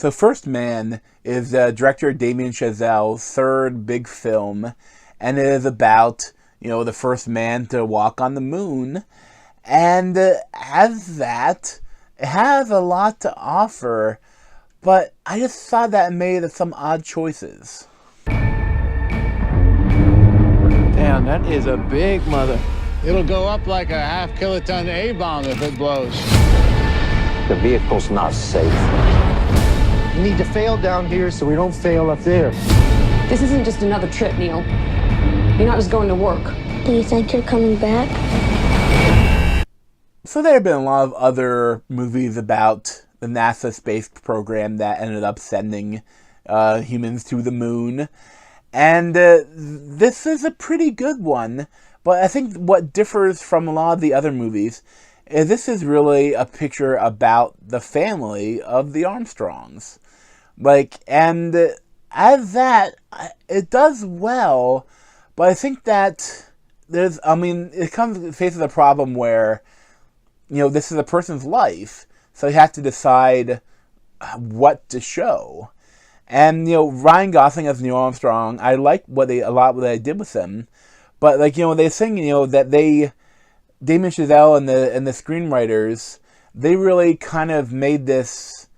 So First Man is director Damien Chazelle's third big film, and it is about, the first man to walk on the moon. And as that, it has a lot to offer, but I just thought that it made some odd choices. Damn, that is a big mother. It'll go up like a half-kiloton A-bomb if it blows. The vehicle's not safe. We need to fail down here so we don't fail up there. This isn't just another trip, Neil. You're not just going to work. Do you think you're coming back? So there have been a lot of other movies about the NASA space program that ended up sending humans to the moon. And this is a pretty good one. But I think what differs from a lot of the other movies is this is really a picture about the family of the Armstrongs. And as that, it does well, but I think that it faces a problem where, this is a person's life, so you have to decide what to show. And, Ryan Gosling as Neil Armstrong, I like what they did with him, but, they sing, that Damien Chazelle and the screenwriters, they really kind of made this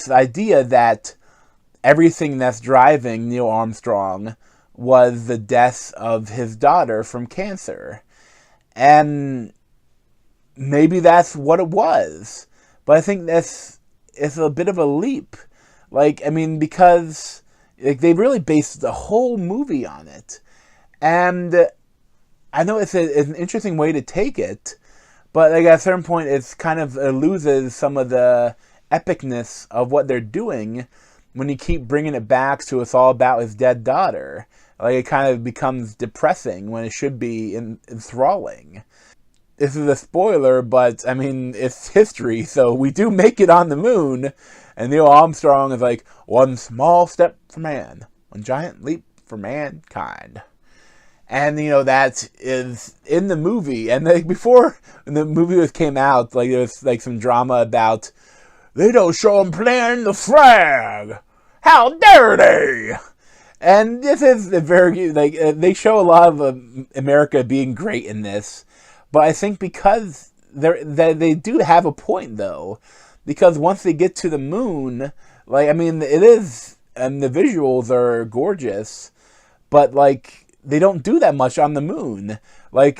idea that everything that's driving Neil Armstrong was the death of his daughter from cancer. And maybe that's what it was. But I think it's a bit of a leap. Because they really based the whole movie on it. And I know it's an interesting way to take it, but at a certain point it loses some of the epicness of what they're doing when you keep bringing it back to it's all about his dead daughter. It kind of becomes depressing when it should be enthralling. This is a spoiler, but it's history, so we do make it on the moon, and Neil Armstrong is like, one small step for man, one giant leap for mankind. And, that is in the movie. And, before the movie came out, there was, some drama about, they don't show them planting the flag! How dare they! And this is a very, they show a lot of America being great in this. But I think because they do have a point, though. Because once they get to the moon, it is, and the visuals are gorgeous, but, they don't do that much on the moon. I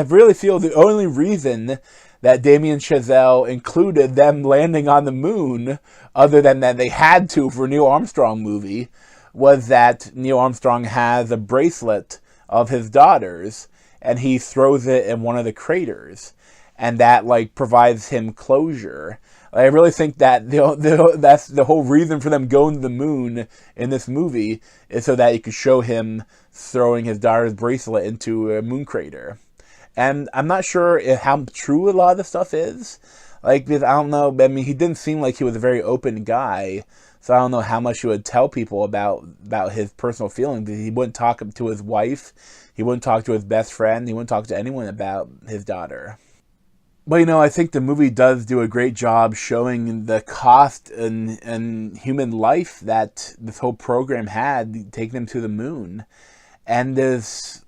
really feel the only reason that Damien Chazelle included them landing on the moon, other than that they had to for a Neil Armstrong movie, was that Neil Armstrong has a bracelet of his daughter's, and he throws it in one of the craters. And that, provides him closure. I really think that that's the whole reason for them going to the moon in this movie, is so that you could show him throwing his daughter's bracelet into a moon crater. And I'm not sure how true a lot of the stuff is. Because I don't know, he didn't seem like he was a very open guy, so I don't know how much he would tell people about his personal feelings. He wouldn't talk to his wife, he wouldn't talk to his best friend, he wouldn't talk to anyone about his daughter. But, I think the movie does do a great job showing the cost and human life that this whole program had, taking them to the moon. And there's,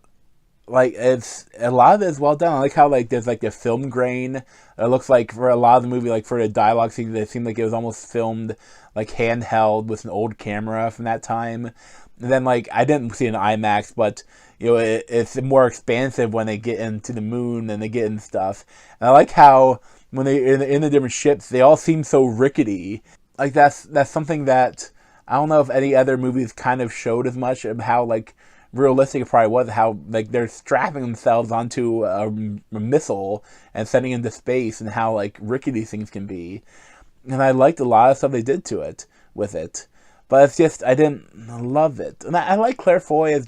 it's, a lot of it is well done. I like how, there's, a film grain. It looks like, for a lot of the movie, for the dialogue scenes, it seemed like it was almost filmed, handheld with an old camera from that time. And then, I didn't see an IMAX, but, it's more expansive when they get into the moon and they get into stuff. And I like how, when they're in the different ships, they all seem so rickety. That's something that, I don't know if any other movies kind of showed as much of how, realistic it probably was, how, they're strapping themselves onto a missile and sending into space, and how, rickety things can be. And I liked a lot of stuff they did to it, with it. But it's just, I didn't love it. And I like Claire Foy as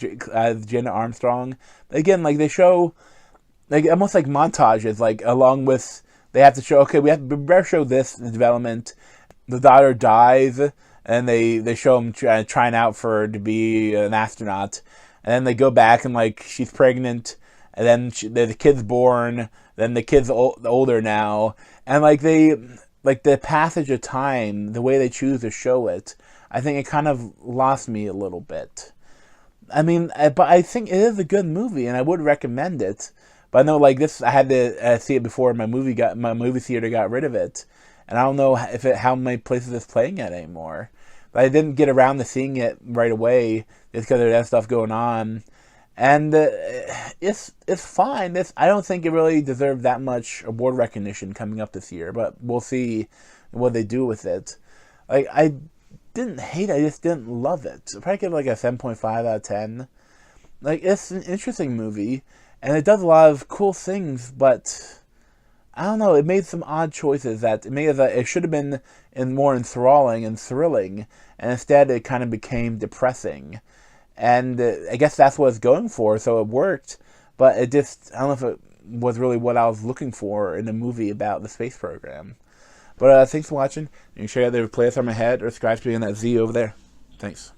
Jenna Armstrong. Again, they show, almost montages, along with, they have to show, okay, we better show this development. The daughter dies, and they show him trying out to be an astronaut. And then they go back, and, she's pregnant, and then the kid's born, then the kid's older now. And, like the passage of time, the way they choose to show it, I think it kind of lost me a little bit. I mean, but I think it is a good movie, and I would recommend it. But I know, like this, I had to see it before my movie theater got rid of it, and I don't know how many places it's playing at anymore. But I didn't get around to seeing it right away just because there's that stuff going on, and it's fine. I don't think it really deserved that much award recognition coming up this year, but we'll see what they do with it. Like I didn't hate it, I just didn't love it. I'd probably give it like a 7.5 out of 10. Like, it's an interesting movie, and it does a lot of cool things, but I don't know, it made some odd choices that it should have been more enthralling and thrilling, and instead it kind of became depressing. And I guess that's what it's going for, so it worked, but I don't know if it was really what I was looking for in a movie about the space program. But thanks for watching. You can check out the playlist on my head or subscribe to me on that Z over there. Thanks.